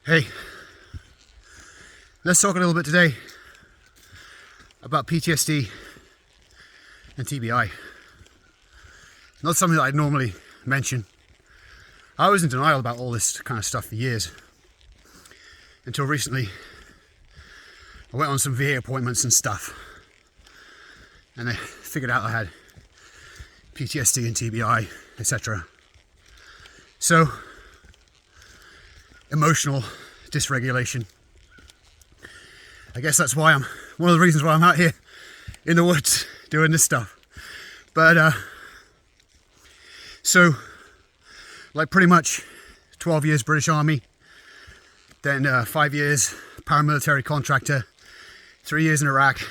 Hey, let's talk a little bit today about PTSD and TBI. Not something that I'd normally mention. I was in denial about all this kind of stuff for years, until recently I went on some VA appointments and stuff, and I figured out I had PTSD and TBI, etc. So, emotional dysregulation. I guess that's why one of the reasons why I'm out here in the woods doing this stuff. But so, like pretty much 12 years British Army, then 5 years paramilitary contractor, 3 years in Iraq,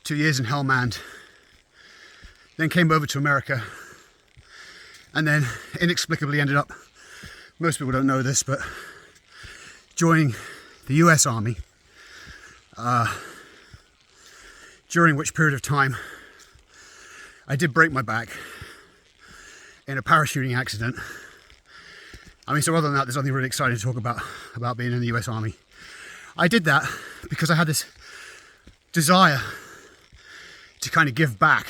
2 years in Helmand, then came over to America, and then inexplicably ended up, most people don't know this, but joining the US Army, during which period of time I did break my back in a parachuting accident. I mean, so other than that, there's nothing really exciting to talk about being in the US Army. I did that because I had this desire to kind of give back.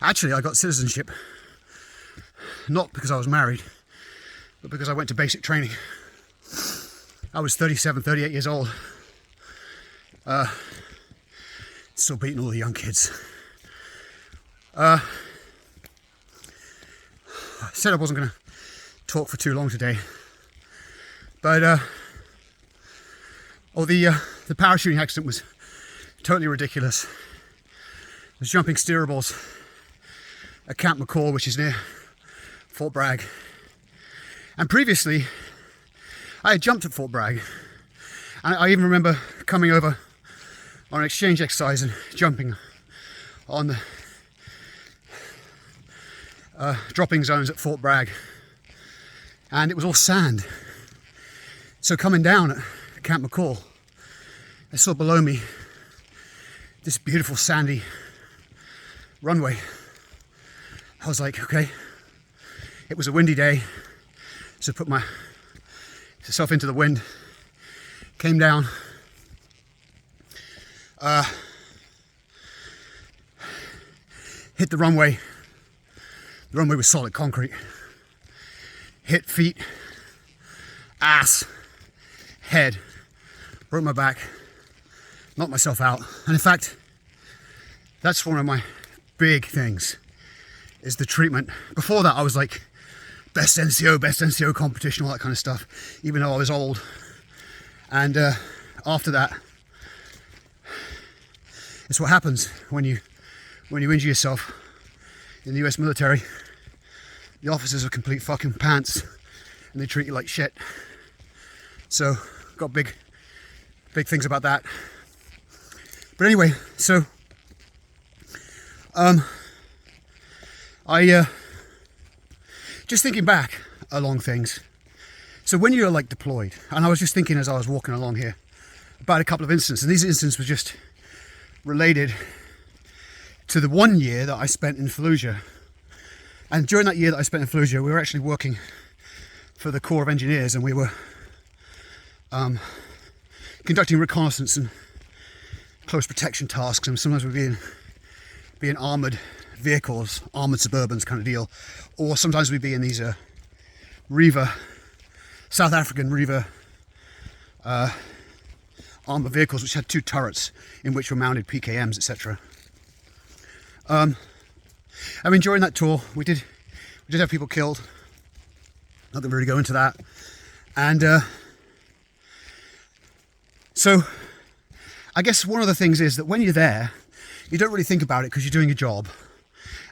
Actually, I got citizenship, not because I was married, but because I went to basic training. I was 37, 38 years old. Still beating all the young kids. I said I wasn't going to talk for too long today, but the parachuting accident was totally ridiculous. I was jumping steerables at Camp McCall, which is near Fort Bragg. And previously, I had jumped at Fort Bragg. And I even remember coming over on an exchange exercise and jumping on the dropping zones at Fort Bragg. And it was all sand. So coming down at Camp McCall, I saw below me this beautiful sandy runway. I was like, okay, it was a windy day, so put myself into the wind, came down, hit the runway. The runway was solid concrete. Hit feet, ass, head, broke my back, knocked myself out. And in fact, that's one of my big things, is the treatment. Before that, I was like, best NCO competition, all that kind of stuff, even though I was old. And after that, it's what happens when you injure yourself in the US military. The officers are complete fucking pants, and they treat you like shit. So, got big things about that. But anyway, so I just thinking back along things. So when you're like deployed, and I was just thinking as I was walking along here about a couple of incidents, and these incidents were just related to the 1 year that I spent in Fallujah. And during that year that I spent in Fallujah, we were actually working for the Corps of Engineers, and we were conducting reconnaissance and close protection tasks, and sometimes we'd be in armoured vehicles, armoured Suburbans kind of deal, or sometimes we'd be in these Riva, South African Riva armoured vehicles, which had 2 turrets in which were mounted PKMs, etc. I mean, during that tour, we did have people killed. Not going to really go into that. And so, I guess one of the things is that when you're there, you don't really think about it because you're doing your job.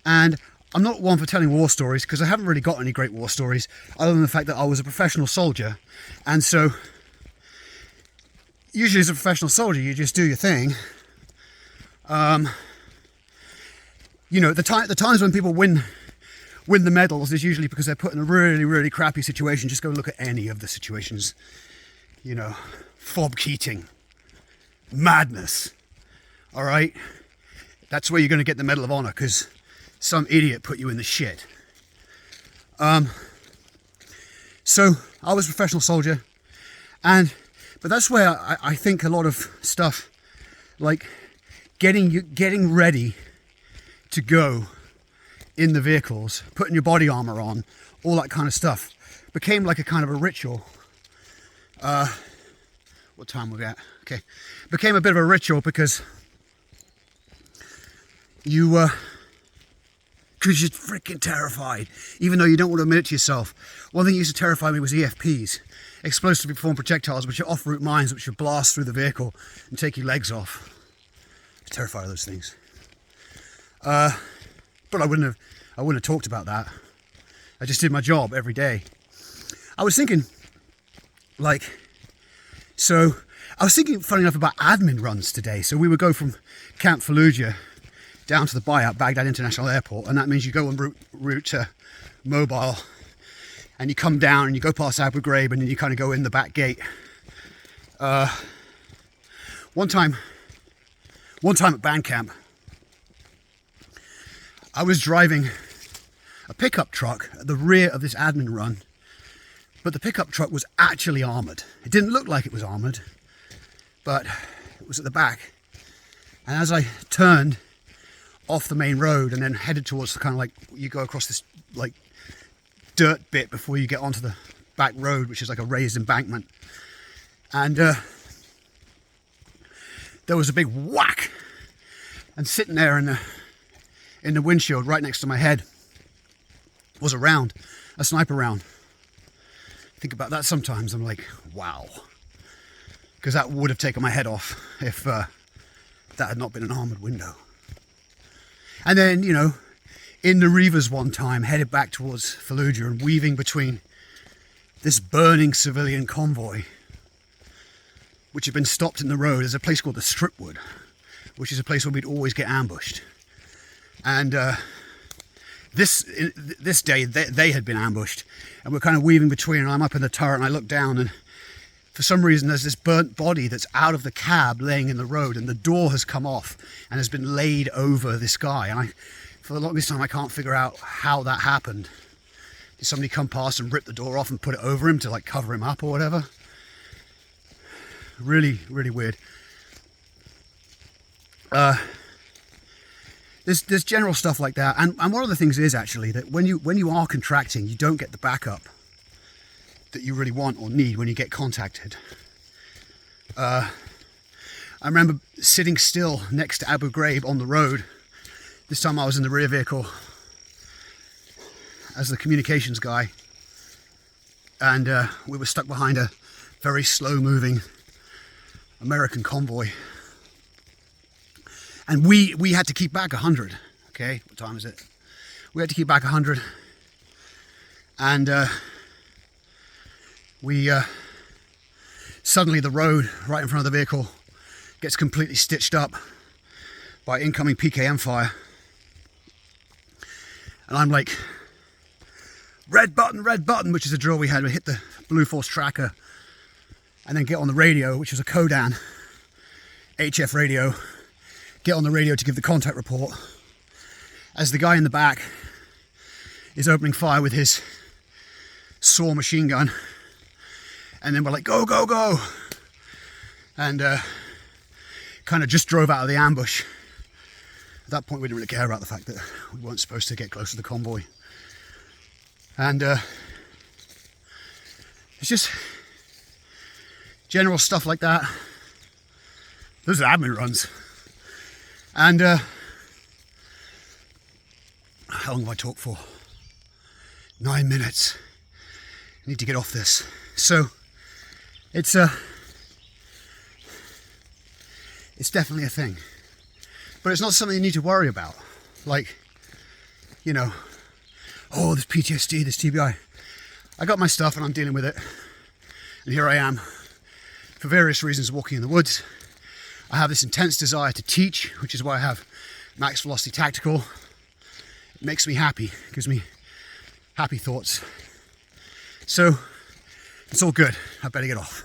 And I'm not one for telling war stories because I haven't really got any great war stories other than the fact that I was a professional soldier. And so, usually as a professional soldier, you just do your thing. You know, the times when people win the medals is usually because they're put in a really, really crappy situation. Just go look at any of the situations. You know, Fob Keating, madness. All right, that's where you're going to get the Medal of Honor, because some idiot put you in the shit. So I was a professional soldier, but that's where I think a lot of stuff, like getting ready to go in the vehicles, putting your body armor on, all that kind of stuff, became like a kind of a ritual. What time are we at? Okay, became a bit of a ritual because because you're freaking terrified, even though you don't want to admit it to yourself. One thing that used to terrify me was EFPs, explosively performed projectiles, which are off-route mines, which would blast through the vehicle and take your legs off. I was terrified of those things. But I wouldn't have talked about that. I just did my job every day. I was thinking, funny enough, about admin runs today. So we would go from Camp Fallujah down to the buyout, Baghdad International Airport, and that means you go on route to Mobile, and you come down and you go past Abu Ghraib, and then you kind of go in the back gate. One time at band camp, I was driving a pickup truck at the rear of this admin run, but the pickup truck was actually armoured. It didn't look like it was armoured, but it was at the back. And as I turned off the main road and then headed towards the kind of like, you go across this like dirt bit before you get onto the back road, which is like a raised embankment. And there was a big whack, and sitting there in the windshield right next to my head was a round, a sniper round. Think about that sometimes. I'm like, wow, because that would have taken my head off if that had not been an armoured window. And then, in the Reavers one time, headed back towards Fallujah and weaving between this burning civilian convoy, which had been stopped in the road. There's a place called the Stripwood, which is a place where we'd always get ambushed. And this day, they had been ambushed, and we're kind of weaving between, and I'm up in the turret, and I look down, and for some reason there's this burnt body that's out of the cab laying in the road, and the door has come off and has been laid over this guy. And for the longest time, I can't figure out how that happened. Did somebody come past and rip the door off and put it over him to like cover him up or whatever? Really, really weird. There's general stuff like that, and one of the things is actually that when you are contracting, you don't get the backup that you really want or need when you get contacted. I remember sitting still next to Abu Ghraib on the road. This time I was in the rear vehicle as the communications guy, and we were stuck behind a very slow-moving American convoy. And we had to keep back 100. Okay, what time is it? We had to keep back 100, and suddenly the road right in front of the vehicle gets completely stitched up by incoming PKM fire, and I'm like, red button, which is a drill we had. We hit the Blue Force tracker, and then get on the radio, which was a Kodan HF radio. Get on the radio to give the contact report as the guy in the back is opening fire with his saw machine gun, and then we're like, go, and kind of just drove out of the ambush. At that point we didn't really care about the fact that we weren't supposed to get close to the convoy, and it's just general stuff like that. Those are admin runs. And how long have I talked for? 9 minutes. I need to get off this. So it's definitely a thing, but it's not something you need to worry about. Like, oh, this PTSD, this TBI. I got my stuff and I'm dealing with it, and here I am, for various reasons, walking in the woods. I have this intense desire to teach, which is why I have Max Velocity Tactical. It makes me happy, gives me happy thoughts. So it's all good. I better get off.